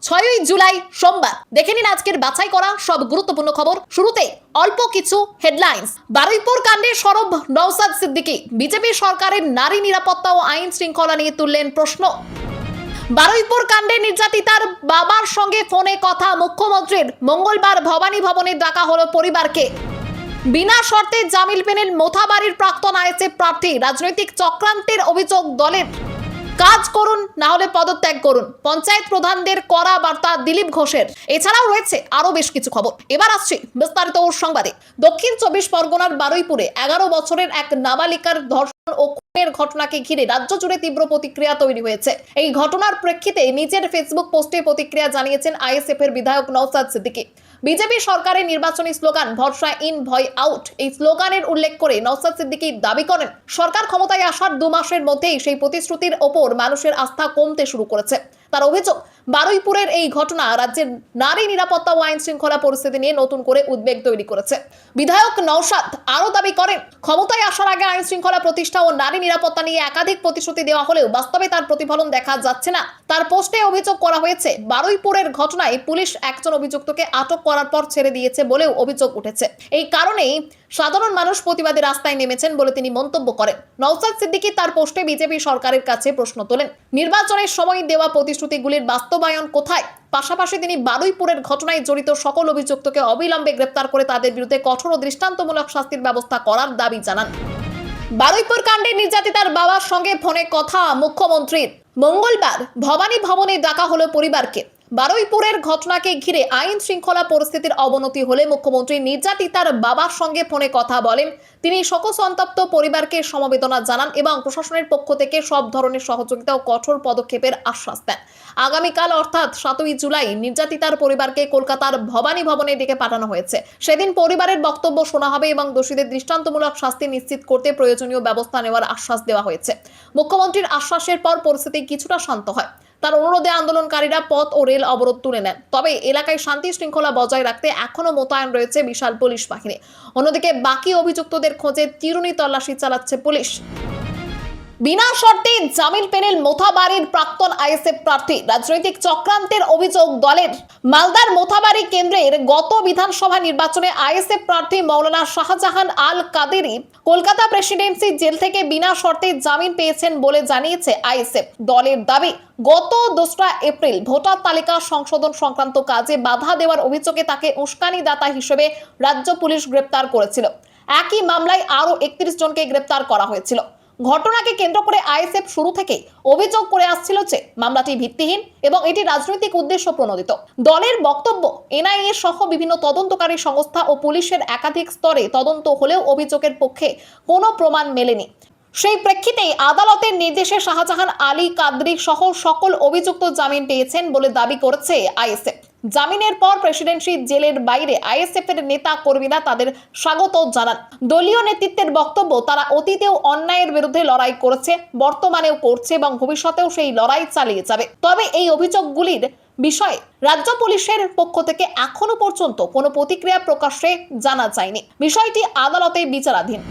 6ই জুলাই সোমবার দেখে নিন আজকের বাছাই করা সব গুরুত্বপূর্ণ খবর। শুরুতে অল্প কিছু হেডলাইন্স। বারুইপুর কাণ্ডে সরব নওশাদ সিদ্দিকী। বিজেপি সরকারের নারী নিরাপত্তা ও আইন শৃঙ্খলা নিয়ে তুললেন প্রশ্ন। বারুইপুর কাণ্ডে নির্যাতিতার বাবার সঙ্গে ফোনে কথা মুখ্যমন্ত্রীর। মঙ্গলবার ভবানী ভবনে ডাকা হলো পরিবারকে। বিনা শর্তে জামিন পেলেন মোথাবাড়ির প্রাক্তন আইএসএফ প্রার্থী। রাজনৈতিক চক্রান্তের অভিযোগ দলের। কাজ করুন না হলে পদত্যাগ করুন, পঞ্চায়েত প্রধানদের কড়া বার্তা দিলীপ ঘোষের। এছাড়াও রয়েছে আরো বেশ কিছু খবর। এবার আসছি বিস্তারিত সংবাদে। দক্ষিণ 24 পরগনার বারুইপুরে 11 বছরের এক নাবালিকার ধর্ষণ ও খুনের ঘটনাকে ঘিরে রাজ্য জুড়ে তীব্র প্রতিক্রিয়া তৈরি হয়েছে। এই ঘটনার প্রেক্ষিতে নিজের ফেসবুক পোস্টে প্রতিক্রিয়া জানিয়েছেন আইএসএফ এর বিধায়ক নওশাদ সিদ্দিকী। বিজেপি সরকারের নির্বাচনী স্লোগান ভরসা ইন ভয় আউট, এই স্লোগানের উল্লেখ করে নওশাদ সিদ্দিকী দাবি করেন সরকার ক্ষমতায় আসার 2 মাসের মধ্যেই সেই প্রতিশ্রুতির ওপর মানুষের আস্থা কমতে শুরু করেছে। তার অভিযোগ, বারুইপুরের এই ঘটনা রাজ্যের নারী নিরাপত্তা ও আইন শৃঙ্খলা পরিস্থিতি নিয়ে নতুন করে উদ্বেগ তৈরি করেছে। বিধায়ক নওশাদ আরো দাবি করেন, ক্ষমতায় আসার আগে আইন শৃঙ্খলা প্রতিষ্ঠা ও নারী নিরাপত্তা নিয়ে একাধিক প্রতিশ্রুতি দেওয়া হলেও বাস্তবে তার প্রতিফলন দেখা যাচ্ছে না। তার পোস্টে অভিযোগ করা হয়েছে, বারুইপুরের ঘটনায় পুলিশ একজন অভিযুক্তকে আটক করার পর ছেড়ে দিয়েছে বলেও অভিযোগ উঠেছে। এই কারণেই সাধারণ মানুষ প্রতিবাদী রাস্তায় নেমেছেন বলে তিনি মন্তব্য করেন। নওশাদ সিদ্দিকী তার পোস্টে বিজেপি সরকারের কাছে প্রশ্ন তোলেন, নির্বাচনের সময় দেওয়া প্রতিশ্রুতিগুলির বাস্তবায়ন কোথায়? পাশাপাশি তিনি বারুইপুরের ঘটনায় জড়িত সকল অভিযুক্তকে অবিলম্বে গ্রেপ্তার করে তাদের বিরুদ্ধে কঠোর ও দৃষ্টান্তমূলক শাস্তির ব্যবস্থা করার দাবি জানান। বারুইপুর কাণ্ডে নির্যাতিতার বাবার সঙ্গে ফোনে কথা মুখ্যমন্ত্রীর। মঙ্গলবার ভবানী ভবনে ডাকা হলো পরিবারকে। বারুইপুরের ঘটনাকে ঘিরে আইন শৃঙ্খলা পরিস্থিতির অবনতি হলে মুখ্যমন্ত্রী নির্যাতিতার বাবার সঙ্গে ফোনে কথা বলেন। তিনি শোকসন্তপ্ত পরিবারকে সমবেদনা জানান এবং প্রশাসনের পক্ষ থেকে সব ধরনের সহযোগিতা ও কঠোর পদক্ষেপের আশ্বাস দেন। আগামীকাল অর্থাৎ 7ই জুলাই নির্যাতিতার পরিবারকে কলকাতার ভবানী ভবনে ডেকে পাঠানো হয়েছে। সেদিন পরিবারের বক্তব্য শোনা হবে এবং দোষীদের দৃষ্টান্তমূলক শাস্তি নিশ্চিত করতে প্রয়োজনীয় ব্যবস্থা নেওয়ার আশ্বাস দেওয়া হয়েছে। মুখ্যমন্ত্রীর আশ্বাসের পর পরিস্থিতি কিছুটা শান্ত হয়। তার অনুরোধে আন্দোলনকারীরা পথ ও রেল অবরোধ তুলে নেন। তবে এলাকায় শান্তি শৃঙ্খলা বজায় রাখতে এখনো মোতায়েন রয়েছে বিশাল পুলিশ বাহিনী। অন্যদিকে বাকি অভিযুক্তদের খোঁজে চিরুনি তল্লাশি চালাচ্ছে পুলিশ। বিনা শর্তে জামিন পেলেন মোথাবাড়ির প্রাক্তন আইএসএফ প্রার্থী। রাজনৈতিক চক্রান্তের অভিযোগ দলের। মালদার মোথাবাড়ি কেন্দ্রের গত বিধানসভা নির্বাচনে আইএসএফ প্রার্থী মৌলানা শাহজাহান আল কাদেরি কলকাতা প্রেসিডেন্সি জেল থেকে বিনা শর্তে জামিন পেয়েছেন বলে জানিয়েছে আইএসএফ। দলের দাবি, গত 2রা এপ্রিল ভোটার তালিকা সংশোধন সংক্রান্ত কাজে বাধা দেওয়ার অভিযোগে তাকে উস্কানিদাতা হিসেবে রাজ্য পুলিশ গ্রেপ্তার করেছিল। একই মামলায় আরও 31 জনকে গ্রেপ্তার করা হয়েছিল। ঘটনাকে কেন্দ্র করে আইএসএফ শুরু থেকে অভিযোগ করে আসছিল যে মামলাটি ভিত্তিহীন এবং এটি রাজনৈতিক উদ্দেশ্য প্রণোদিত। দলের বক্তব্য, এনআইএ সহ বিভিন্ন তদন্তকারী সংস্থা ও পুলিশের একাধিক স্তরে তদন্ত হলেও অভিযোগের পক্ষে কোনো প্রমাণ মেলেনি। সেই প্রেক্ষিতেই আদালতের নির্দেশে শাহজাহান আলী কাদরি সহ সকল অভিযুক্ত জামিন পেয়েছেন বলে দাবি করেছে আইএসএফ। জামিনের পর প্রেসিডেন্সি জেলের বাইরে আইএসএফ এর নেতা কর্মীরা তাদের স্বাগত জানান। দলীয় নেতৃত্বের বক্তব্য, তারা অতীতেও অন্যায়ের বিরুদ্ধে লড়াই করেছে, বর্তমানেও করছে এবং ভবিষ্যতেও সেই লড়াই চালিয়ে যাবে। তবে এই অভিযোগগুলির বিষয়ে রাজ্য পুলিশের পক্ষ থেকে এখনো পর্যন্ত কোনো প্রতিক্রিয়া প্রকাশ্যে জানা যায়নি। বিষয়টি আদালতে বিচারাধীন।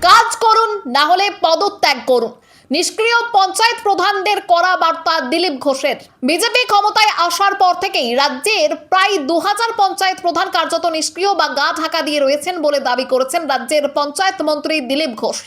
কাজ করুন না হলে পদত্যাগ করুন, নিষ্ক্রিয় পঞ্চায়েত প্রধানদের কড়া বার্তা দিলীপ ঘোষের। বিজেপি ক্ষমতায় আসার পর থেকেই রাজ্যের প্রায় 2000 পঞ্চায়েত প্রধান কার্যত নিষ্ক্রিয় বা গা ঢাকা দিয়ে রয়েছেন বলে দাবি করেছেন রাজ্যের পঞ্চায়েত মন্ত্রী দিলীপ ঘোষ।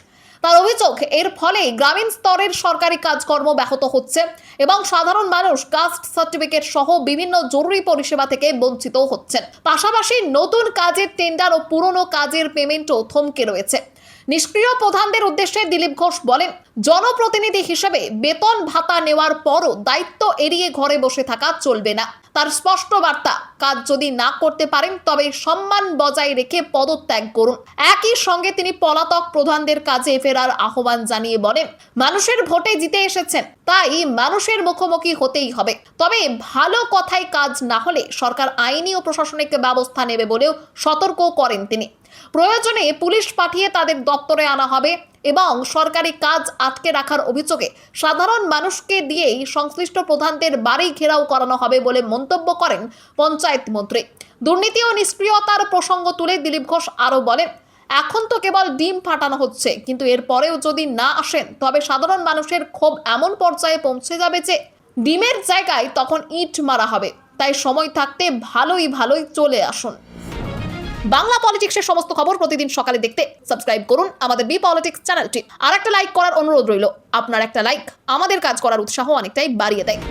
তার অভিযোগ, এর ফলে গ্রামীণ স্তরের সরকারি কাজকর্ম ব্যাহত হচ্ছে এবং সাধারণ মানুষ কাস্ট সার্টিফিকেট সহ বিভিন্ন জরুরি পরিষেবা থেকে বঞ্চিত হচ্ছেন। পাশাপাশি নতুন কাজের টেন্ডার ও পুরনো কাজের পেমেন্টও থমকে রয়েছে। নিষ্ক্রিয় প্রধানদের উদ্দেশ্যে দিলীপ ঘোষ বলেন, জনপ্রতিনিধি হিসেবে বেতন ভাতা নেওয়ার পরও দায়িত্ব এড়িয়ে ঘরে বসে থাকা চলবে না। তার স্পষ্ট বার্তা, কাজ যদি না করতে পারেন তবে সম্মান বজায় রেখে পদত্যাগ করুন। একই সঙ্গে তিনি পলাতক প্রধানদের কাজে ফেরার আহ্বান জানিয়ে বলেন, মানুষের ভোটে জিতে এসেছেন, তাই মানুষের মুখোমুখি হতেই হবে। তবে ভালো কথায় কাজ না হলে সরকার আইনি ও প্রশাসনিক ব্যবস্থা নেবে বলেও সতর্ক করেন তিনি। প্রয়োজনে পুলিশ পাঠিয়ে তাদের দপ্তরে আনা হবে এবং সরকারি কাজ আটকে রাখার অভিযোগে সাধারণ মানুষকে দিয়েই সংশ্লিষ্ট প্রধানদের বাড়ি ঘেরাও করানো হবে বলে মন্তব্য করেন পঞ্চায়েত মন্ত্রী। দুর্নীতি ও নিষ্ক্রিয়তার প্রসঙ্গ তুলে দিলীপ ঘোষ আরও বলেন, এখন তো কেবল ডিম ফাটানো হচ্ছে, কিন্তু এরপরেও যদি না আসেন তবে সাধারণ মানুষের ক্ষোভ এমন পর্যায়ে পৌঁছে যাবে যে ডিমের জায়গায় তখন ইট মারা হবে। তাই সময় থাকতে ভালোই চলে আসুন। বাংলা পলিটিক্সের সমস্ত খবর প্রতিদিন সকালে দেখতে সাবস্ক্রাইব করুন আমাদের বি পলিটিক্স চ্যানেলটি। আর একটা লাইক করার অনুরোধ রইল। আপনার একটা লাইক আমাদের কাজ করার উৎসাহ অনেকটাই বাড়িয়ে দেয়।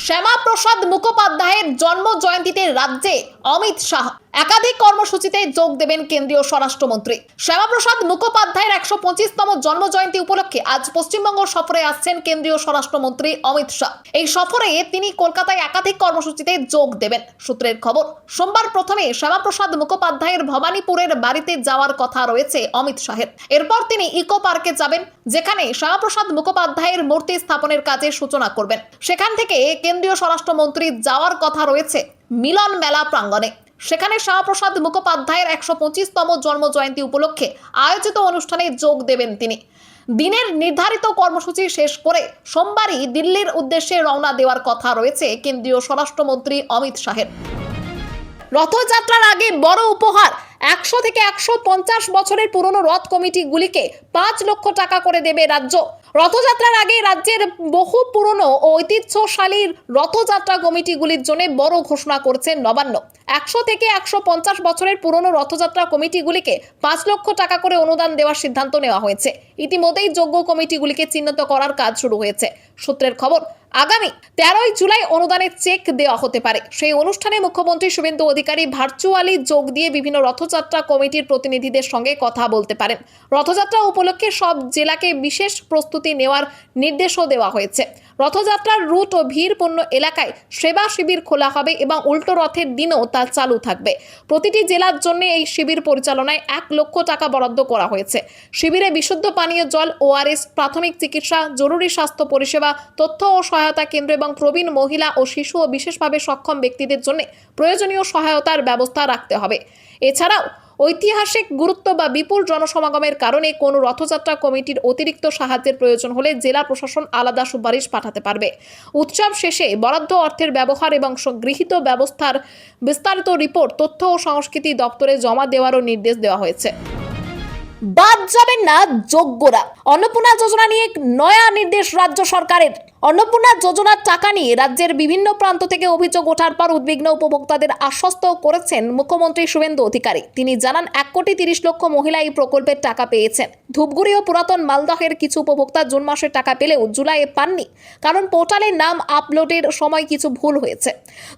শ্যামাপ্রসাদ মুখোপাধ্যায়ের জন্ম জয়ন্তীতে রাজ্যে অমিত শাহ একাধিক কর্মসূচিতে যোগ দেবেন কেন্দ্রীয় স্বরাষ্ট্রমন্ত্রী। শ্যামাপ্রসাদ মুখোপাধ্যায়ের 125তম জন্ম জয়ন্তী উপলক্ষে আজ পশ্চিমবঙ্গ সফরে আসছেন কেন্দ্রীয় স্বরাষ্ট্রমন্ত্রী অমিত শাহ। এই সফরে তিনি কলকাতায় একাধিক কর্মসূচিতে যোগ দেবেন। সূত্রের খবর, সোমবার প্রথমে শ্যামাপ্রসাদ মুখোপাধ্যায়ের ভবানীপুরের বাড়িতে যাওয়ার কথা রয়েছে অমিত শাহের। এরপর তিনি ইকো পার্কে যাবেন, যেখানে শ্যামাপ্রসাদ মুখোপাধ্যায়ের মূর্তি স্থাপনের কাজের সূচনা করবেন। সেখান থেকে কেন্দ্রীয় স্বরাষ্ট্রমন্ত্রী যাওয়ার কথা রয়েছে মিলন মেলা প্রাঙ্গণে। সেখানে শ্যামাপ্রসাদ মুখোপাধ্যায়ের 125তম জন্ম জয়ন্তী উপলক্ষে আয়োজিত অনুষ্ঠানে যোগ দেবেন তিনি। দিনের নির্ধারিত কর্মসূচি শেষ করে সোমবারই দিল্লির উদ্দেশ্যে রওনা দেওয়ার কথা রয়েছে কেন্দ্রীয় স্বরাষ্ট্রমন্ত্রী অমিত শাহের। রথযাত্রার আগে বড় উপহার, 100 থেকে 150 বছরের পুরনো রথ কমিটিগুলিকে 5 লক্ষ টাকা করে দেবে রাজ্য। রথযাত্রার আগে রাজ্যের বহু পুরনো ও ঐতিহ্যশালী রথযাত্রা কমিটিগুলির জন্য বড় ঘোষণা করছে নবান্ন। 100 থেকে 150 বছরের পুরনো রথযাত্রা কমিটিগুলিকে 5 লক্ষ টাকা করে অনুদান দেওয়ার সিদ্ধান্ত নেওয়া হয়েছে। ইতিমধ্যেই যোগ্য কমিটিগুলিকে চিহ্নিত করার কাজ শুরু হয়েছে। সূত্রের খবর, আগামী 13 জুলাই অনুদানের চেক দেওয়া হতে পারে। সেই অনুষ্ঠানে মুখ্যমন্ত্রী শুভেন্দু অধিকারী ভার্চুয়ালি যোগ দিয়ে বিভিন্ন রথযাত্রা কমিটির প্রতিনিধিদের সঙ্গে কথা বলতে পারেন। রথযাত্রা উপলক্ষে সব জেলাকে বিশেষ প্রস্তুতি নেওয়ার নির্দেশও দেওয়া হয়েছে। রথযাত্রার রুট ও ভিড়পূর্ণ এলাকায় সেবা শিবির খোলা হবে এবং উল্টো রথের দিনও তা চালু থাকবে। প্রতিটি জেলার জন্য এই শিবির পরিচালনায় 1 লক্ষ টাকা বরাদ্দ করা হয়েছে। শিবিরে বিশুদ্ধ পানীয় জল, ওআরএস, প্রাথমিক চিকিৎসা, জরুরি স্বাস্থ্য পরিষেবা, তথ্য ও সহায়তা কেন্দ্র এবং প্রবীণ মহিলা ও শিশু ও বিশেষভাবে সক্ষম ব্যক্তিদের জন্য প্রয়োজনীয় সহায়তার ব্যবস্থা রাখতে হবে। এছাড়াও ঐতিহাসিক গুরুত্ব বা বিপুল জনসমাগমের কারণে কোনো রথযাত্রা কমিটির অতিরিক্ত সাহায্যের প্রয়োজন হলে জেলা প্রশাসন আলাদা সুপারিশ পাঠাতে পারবে। উৎসব শেষে বরাদ্দ অর্থের ব্যবহার এবং গৃহীত ব্যবস্থার বিস্তারিত রিপোর্ট তথ্য ও সংস্কৃতি দপ্তরে জমা দেওয়ারও নির্দেশ দেওয়া হয়েছে। বাদ যাবেন না যোগ্যরা। অন্নপূর্ণা যোজনা নিয়ে নয়া নির্দেশ রাজ্য সরকারের। অন্নপূর্ণা যোজনার টাকা নিয়ে রাজ্যের বিভিন্ন প্রান্ত থেকে অভিযোগ ওঠার পর উদ্বিগ্ন উপভোক্তাদের আশ্বস্ত করেছেন মুখ্যমন্ত্রী শুভেন্দু অধিকারী। তিনি জানান 1,30,00,000 মহিলা এই প্রকল্পের টাকা পেয়েছেন। ধূপগুড়ি ও পুরাতন মালদহের কিছু উপভোক্তা জুন মাসে টাকা পেলেও জুলাইয়ে পাননি, কারণ পোর্টালে নাম আপলোডের সময় কিছু ভুল হয়েছে।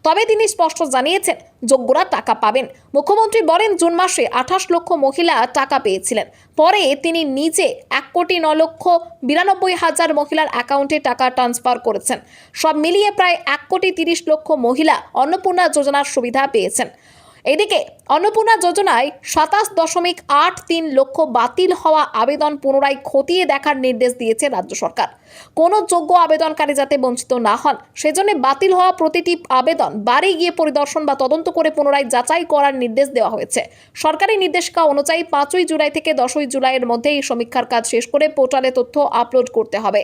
তবে তিনি স্পষ্ট জানিয়েছেন যোগ্যরা টাকা পাবেন। মুখ্যমন্ত্রী বলেন, জুন মাসে 28 লক্ষ মহিলা টাকা পেয়েছিলেন। পরে তিনি নিজে 1,09,92,000 মহিলার অ্যাকাউন্টে টাকা ট্রান্সফার করেছেন। সব মিলিয়ে প্রায় 1,30,00,000 মহিলা অন্নপূর্ণা যোজনার সুবিধা পেয়েছেন। এদিকে অন্নপূর্ণা যোজনায় 27.83 লক্ষ বাতিল হওয়া আবেদন পুনরায় খতিয়ে দেখার নির্দেশ দিয়েছে রাজ্য সরকার। কোনো যোগ্য আবেদনকারী যাতে বঞ্চিত না হন, সেজন্য বাতিল হওয়া প্রতিটি আবেদন বাড়ি গিয়ে পরিদর্শন বা তদন্ত করে পুনরায় যাচাই করার নির্দেশ দেওয়া হয়েছে। সরকারি নির্দেশিকা অনুযায়ী 5ই জুলাই থেকে 10ই জুলাইয়ের মধ্যে এই সমীক্ষার কাজ শেষ করে পোর্টালে তথ্য আপলোড করতে হবে।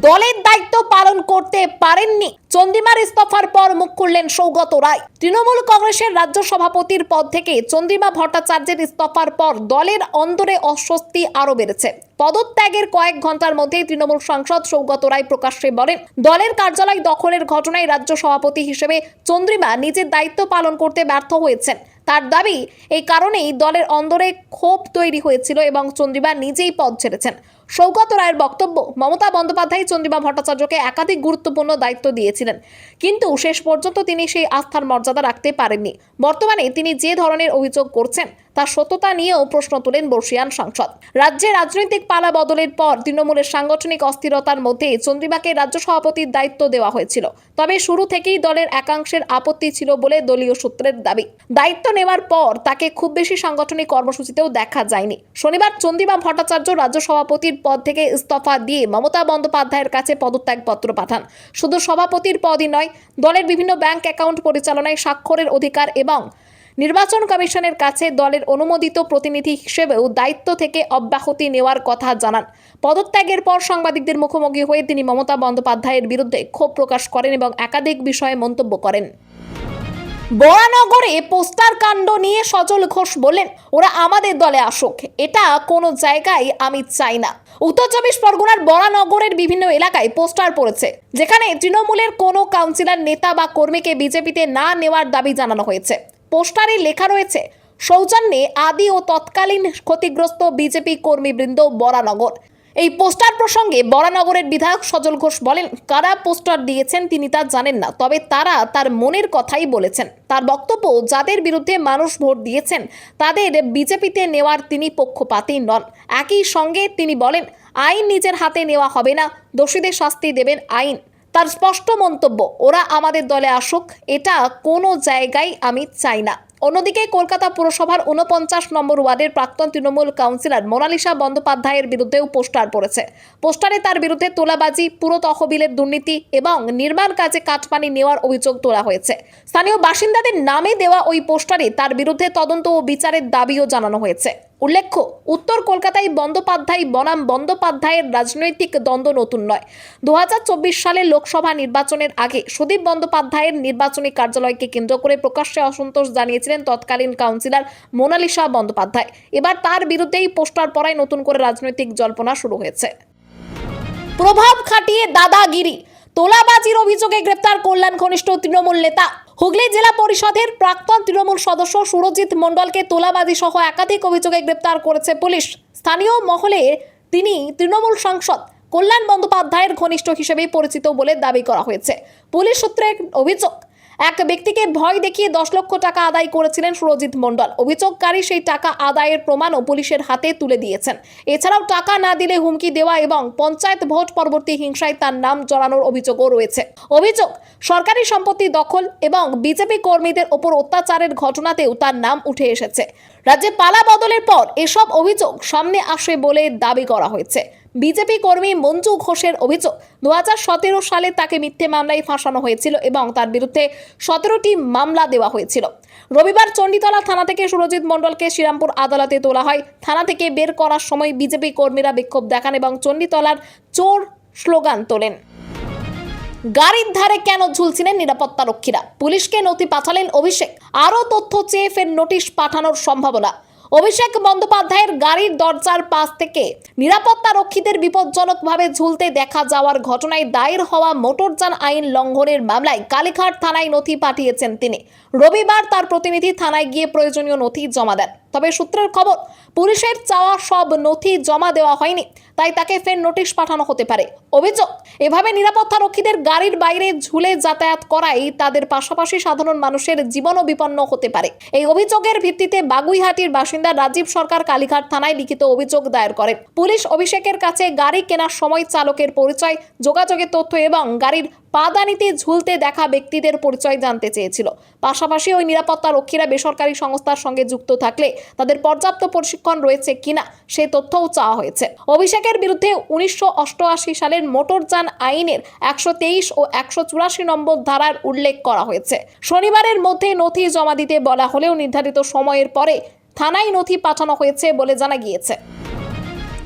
দলের দায়িত্ব পালন করতে পারেননি, চন্দ্রিমার ইস্তফার পর মুখ খুললেন সৌগত রায়। তৃণমূল কংগ্রেসের রাজ্য সভাপতির পদ থেকে চন্দ্রিমা ভট্টাচার্যের ইস্তফার পর দলের অন্দরে অস্বস্তি আরও বেড়েছে। পদত্যাগের কয়েক ঘন্টার মধ্যেই তৃণমূল সাংসদ সৌগত রায় প্রকাশ্যে বলেন, দলের কার্যালয় দখলের ঘটনায় রাজ্য সভাপতি হিসেবে চন্দ্রিমা নিজের দায়িত্ব পালন করতে ব্যর্থ হয়েছেন। তার দাবি, এই কারণেই দলের অন্দরে ক্ষোভ তৈরি হয়েছিল এবং চন্দ্রিমা নিজেই পদ ছেড়েছেন। সৌগত রায়ের বক্তব্য, মমতা বন্দ্যোপাধ্যায় চন্দ্রিমা ভট্টাচার্যকে একাধিক গুরুত্বপূর্ণ দায়িত্ব দিয়েছিলেন, কিন্তু শেষ পর্যন্ত তিনি সেই আস্থার মর্যাদা রাখতে পারেননি। বর্তমানে তিনি যে ধরনের অভিযোগ করছেন তার সত্যতা নিয়েও প্রশ্ন তোলেন বর্ষীয়ান সাংসদ। রাজ্যে রাজনৈতিক পালা বদলের পর তৃণমূলের সাংগঠনিক অস্থিরতার মধ্যে চন্দ্রিমাকে রাজ্য সভাপতির দায়িত্ব দেওয়া হয়েছিল। তবে শুরু থেকেই দলের একাংশের আপত্তি ছিল বলে দলীয় সূত্রের দাবি। দায়িত্ব নেওয়ার পর তাকে খুব বেশি সাংগঠনিক কর্মসূচিতেও দেখা যায়নি। শনিবার চন্দ্রিমা ভট্টাচার্য রাজ্য সভাপতির পদ থেকে ইস্তফা দিয়ে মমতা বন্দ্যোপাধ্যায়ের কাছে পদত্যাগপত্র পাঠান। শুধু সভাপতির পদই নয়, দলের বিভিন্ন ব্যাংক অ্যাকাউন্ট পরিচালনায় স্বাক্ষরের অধিকার এবং নির্বাচন কমিশনের কাছে দলের অনুমোদিত প্রতিনিধি হিসেবেও দায়িত্ব থেকে অব্যাহতি নেওয়ার কথা জানান। পদত্যাগের পর সাংবাদিকদের মুখোমুখি হয়ে তিনি মমতা বন্দ্যোপাধ্যায়ের বিরুদ্ধে ক্ষোভ প্রকাশ করেন এবং একাধিক বিষয়ে মন্তব্য করেন। বরানগরে পোস্টার কাণ্ড নিয়ে সজল ঘোষ বললেন, ওরা আমাদের দলে আসুক, এটা কোনো জায়গায় আমি চাই না। উত্তর 24 পরগনার বরানগরের বিভিন্ন এলাকায় পোস্টার পড়েছে, যেখানে তৃণমূলের কোনো কাউন্সিলর, নেতা বা কর্মীকে বিজেপিতে না নেওয়ার দাবি জানানো হয়েছে। পোস্টারে লেখা রয়েছে, সৌজন্যে আদি ও তৎকালীন ক্ষতিগ্রস্ত বিজেপি কর্মীবৃন্দ বরানগর। এই পোস্টার প্রসঙ্গে বরানগরের বিধায়ক সজল ঘোষ বলেন, কারা পোস্টার দিয়েছেন তিনি তা জানেন না, তবে তারা তার মনের কথাই বলেছেন। তার বক্তব্য, যাদের বিরুদ্ধে মানুষ ভোট দিয়েছেন তাদের বিজেপিতে নেওয়ার তিনি পক্ষপাতী নন। একই সঙ্গে তিনি বলেন, আইন নিজের হাতে নেওয়া হবে না, দোষীদের শাস্তি দেবেন আইন। তার স্পষ্ট মন্তব্য, ওরা আমাদের দলে আসুক, এটা কোনো জায়গায় আমি চাই না। অন্যদিকে কলকাতা পুরসভার 49 নম্বর ওয়ার্ডের প্রাক্তন তৃণমূল কাউন্সিলর মোনালিসা বন্দ্যোপাধ্যায়ের বিরুদ্ধেও পোস্টার পড়েছে। পোস্টারে তার বিরুদ্ধে তোলাবাজি, পুরো তহবিলের দুর্নীতি এবং নির্মাণ কাজে কাটমানি নেওয়ার অভিযোগ তোলা হয়েছে। স্থানীয় বাসিন্দাদের নামে দেওয়া ওই পোস্টারে তার বিরুদ্ধে তদন্ত ও বিচারের দাবিও জানানো হয়েছে। উল্লেখ্য, উত্তর কলকাতায় বন্দ্যোপাধ্যায় বনাম বন্দ্যোপাধ্যায়ের রাজনৈতিক দ্বন্দ্ব নতুন নয়। 2024 সালের লোকসভা নির্বাচনের আগে সুদীপ বন্দ্যোপাধ্যায়ের নির্বাচনী কার্যালয়কে কেন্দ্র করে প্রকাশ্যে অসন্তোষ জানিয়েছিলেন তৎকালীন কাউন্সিলর মোনালিসা বন্দ্যোপাধ্যায়। এবার তার বিরুদ্ধেই পোস্টার পড়ায় নতুন করে রাজনৈতিক জল্পনা শুরু হয়েছে। প্রভাব খাটিয়ে দাদাগিরি, তোলাবাজির অভিযোগে গ্রেপ্তার কল্যাণ ঘনিষ্ঠ তৃণমূল নেতা। হুগলি জেলা পরিষদের প্রাক্তন তৃণমূল সদস্য সুরজিৎ মণ্ডলকে তোলাবাজি সহ একাধিক অভিযোগে গ্রেপ্তার করেছে পুলিশ। স্থানীয় মহলে তিনি তৃণমূল সাংসদ কল্যাণ বন্দ্যোপাধ্যায়ের ঘনিষ্ঠ হিসেবে পরিচিত বলে দাবি করা হয়েছে। পুলিশ সূত্রে অভিযোগ, এক ব্যক্তিকে ভয় দেখিয়ে 10 লক্ষ টাকা আদায় করেছিলেন সুরজিৎ মণ্ডল। অভিযোগকারী সেই টাকা আদায়ের প্রমাণও পুলিশের হাতে তুলে দিয়েছেন। এছাড়াও টাকা না দিলে হুমকি দেওয়া এবং পঞ্চায়েত ভোট পরবর্তী হিংসায় তার নাম জড়ানোর অভিযোগও রয়েছে। অভিযোগ, সরকারি সম্পত্তি দখল এবং বিজেপি কর্মীদের ওপর অত্যাচারের ঘটনাতেও তার নাম উঠে এসেছে। রাজ্যে পালা বদলের পর এসব অভিযোগ সামনে আসে বলে দাবি করা হয়েছে। বিজেপি কর্মী মঞ্জু ঘোষের অভিযোগ, 2017 সালে তাকে মিথ্যে মামলায় ফাঁসানো হয়েছিল এবং তার বিরুদ্ধে 17টি মামলা দেওয়া হয়েছিল। রবিবার চণ্ডীতলা থানা থেকে সুরজিৎ মণ্ডলকে শ্রীরামপুর আদালতে তোলা হয়। থানা থেকে বের করার সময় বিজেপি কর্মীরা বিক্ষোভ দেখান এবং চণ্ডীতলার চোর স্লোগান তোলেন। গাড়ির ধারে কেন ঝুলছিলেন নিরাপত্তারক্ষীরা? পুলিশকে নথি পাঠালেন অভিষেক। আরও তথ্য চেয়ে ফের নোটিশ পাঠানোর সম্ভাবনা। অভিষেক বন্দ্যোপাধ্যায়ের গাড়ির দরজার পাশ থেকে নিরাপত্তারক্ষীদের বিপজ্জনকভাবে ঝুলতে দেখা যাওয়ার ঘটনায় দায়ের হওয়া মোটরযান আইন লঙ্ঘনের মামলায় কালীঘাট থানায় নথি পাঠিয়েছেন তিনি। রবিবার তার প্রতিনিধি থানায় গিয়ে প্রয়োজনীয় নথি জমা দেন। তবে সূত্রের খবর, পুলিশের চাওয়া সব নথি জমা দেওয়া হয়নি, তাই তাকে ফের নোটিশ পাঠানো হতে পারে। অভিযোগ, এভাবে নিরাপত্তারক্ষীদের গাড়ির বাইরে ঝুলে যাতায়াত করাই তাদের পাশাপাশি সাধারণ মানুষের জীবনও বিপন্ন হতে পারে। এই অভিযোগের ভিত্তিতে বাগুইহাটির বাসিন্দা রাজীব সরকার কালীঘাট থানায় লিখিত অভিযোগ দায়ের করেন। পুলিশ অভিষেকের কাছে গাড়ি কেনার সময় চালকের পরিচয়, যোগাযোগের তথ্য এবং গাড়ির পাদানিতে ঝুলতে দেখা ব্যক্তিদের পরিচয় জানতে চেয়েছিল। পাশাপাশি ওই নিরাপত্তারক্ষীরা বেসরকারি সংস্থার সঙ্গে যুক্ত থাকলে তাদের পর্যাপ্ত প্রশিক্ষণ রয়েছে কিনা সে তথ্যও চাওয়া হয়েছে। অভিষেকের বিরুদ্ধে 1988 সালের মোটরযান আইনের 123 ও 184 নম্বর ধারার উল্লেখ করা হয়েছে। শনিবারের মধ্যে নথি জমা দিতে বলা হলেও নির্ধারিত সময়ের পরে থানায় নথি পাঠানো হয়েছে বলে জানা গিয়েছে।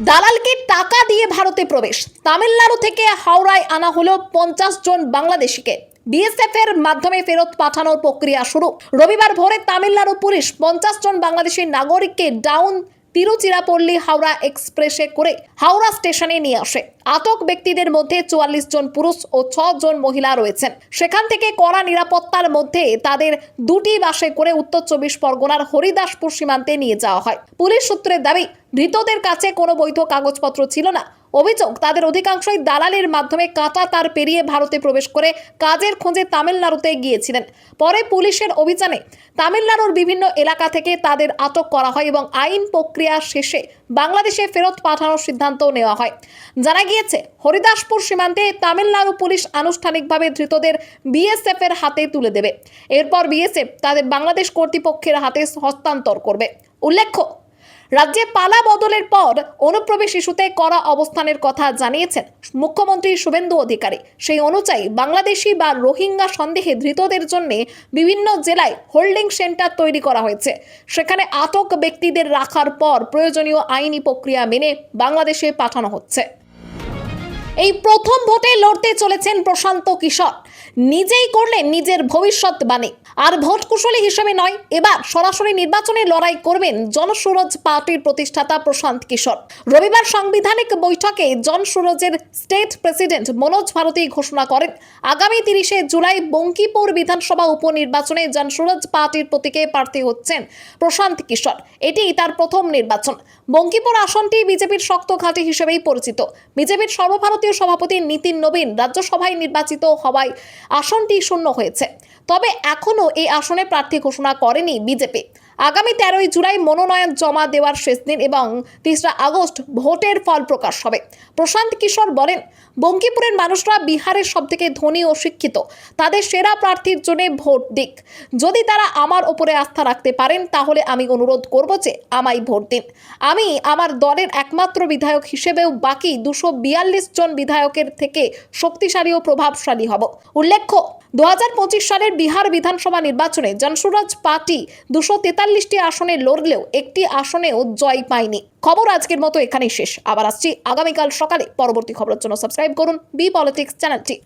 দালালকে টাকা দিয়ে ভারতে প্রবেশ। তামিলনাড়ু থেকে হাওড়ায় আনা হলো 50 জন বাংলাদেশিকে। বিএসএফ এর মাধ্যমে ফেরত পাঠানোর প্রক্রিয়া শুরু। রবিবার ভোরে তামিলনাড়ু পুলিশ 50 জন বাংলাদেশি নাগরিককে ডাউন তিরুচিরাপল্লী হাওড়া এক্সপ্রেসে করে হাওড়া স্টেশনে নিয়ে আসে। আটক ব্যক্তিদের মধ্যে 44 জন পুরুষ ও 6 জন মহিলা রয়েছেন। সেখান থেকে কড়া নিরাপত্তার মধ্যে তাদের দুটি বাসে করে উত্তর 24 পরগনার হরিদাসপুর সীমান্তে নিয়ে যাওয়া হয়। পুলিশ সূত্রের দাবি, ধৃতদের কাছে কোনো বৈধ কাগজপত্র ছিল না। অভিযোগ, তাদের অধিকাংশই দালালের মাধ্যমে কাঁটা তার পেরিয়ে ভারতে প্রবেশ করে কাজের খোঁজে তামিলনাড়ুতে গিয়েছিলেন। পরে পুলিশের অভিযানে তামিলনাড়ুর বিভিন্ন এলাকা থেকে তাদের আটক করা হয় এবং আইন প্রক্রিয়া শেষে বাংলাদেশে ফেরত পাঠানোর সিদ্ধান্ত নেওয়া হয়। জানা গিয়েছে, হরিদাসপুর সীমান্তে তামিলনাড়ু পুলিশ আনুষ্ঠানিকভাবে ধৃতদের বিএসএফ এর হাতে তুলে দেবে। এরপর বিএসএফ তাদের বাংলাদেশ কর্তৃপক্ষের হাতে হস্তান্তর করবে। উল্লেখ্য, রাজ্যে পালা বদলের পর অনুপ্রবেশ ইস্যুতে কড়া অবস্থানের কথা জানিয়েছেন মুখ্যমন্ত্রী শুভেন্দু অধিকারী। সেই অনুযায়ী বাংলাদেশি বা রোহিঙ্গা সন্দেহে ধৃতদের জন্য বিভিন্ন জেলায় হোল্ডিং সেন্টার তৈরি করা হয়েছে। সেখানে আটক ব্যক্তিদের রাখার পর প্রয়োজনীয় আইনি প্রক্রিয়া মেনে বাংলাদেশে পাঠানো হচ্ছে। এই প্রথম ভোটে লড়তে চলেছেন প্রশান্ত কিশোর। নিজেই করলেন নিজের ভবিষ্যৎবাণী। আর ভোট কুশলী হিসেবে নয়, এবার সরাসরি নির্বাচনে লড়াই করবেন জনসুরজ পার্টির প্রতিষ্ঠাতা প্রশান্ত কিশোর। রবিবার সাংবিধানিক বৈঠকে জনসুরজের স্টেট প্রেসিডেন্ট মনোজ ভারতী ঘোষণা করেন, আগামী 30শে জুলাই বঙ্কিপুর বিধানসভা উপনির্বাচনে জনসুরজ পার্টির প্রতীকে প্রার্থী হচ্ছেন প্রশান্ত কিশোর। এটি তার প্রথম নির্বাচন। বঙ্কিপুর আসনটি বিজেপির শক্ত ঘাঁটি হিসেবেই পরিচিত। বিজেপির সর্বভারতীয় সভাপতি নীতিন নবীন রাজ্যসভায় নির্বাচিত হওয়ায় আসনটি শূন্য হয়েছে। তবে এখনও এই আসনে প্রার্থী ঘোষণা করেনি বিজেপি। আগামী 13ই জুলাই মনোনয়ন জমা দেওয়ার শেষ দিন এবং 3রা আগস্ট ভোটের ফল প্রকাশ হবে। প্রশান্ত কিশোর বলেন, বঙ্কিপুরের মানুষরা বিহারের সবথেকে ধনী ও শিক্ষিত। তাদের সেরা প্রার্থীর জন্য ভোট দিক। যদি তারা আমার ওপরে আস্থা রাখতে পারেন তাহলে আমি অনুরোধ করব যে আমায় ভোট দিন। আমি আমার দলের একমাত্র বিধায়ক হিসেবেও বাকি 242 জন বিধায়কের থেকে শক্তিশালী ও প্রভাবশালী হব। উল্লেখ্য, 2025 সালের বিহার বিধানসভা নির্বাচনে জনসুরজ পার্টি 243টি আসনে লড়লেও একটি আসনেও জয় পায়নি। খবর আজকের মতো এখানেই শেষ। আবার আসছি আগামীকাল সকালে। পরবর্তী খবরের জন্য সাবস্ক্রাইব করুন বি পলিটিক্স চ্যানেলটি।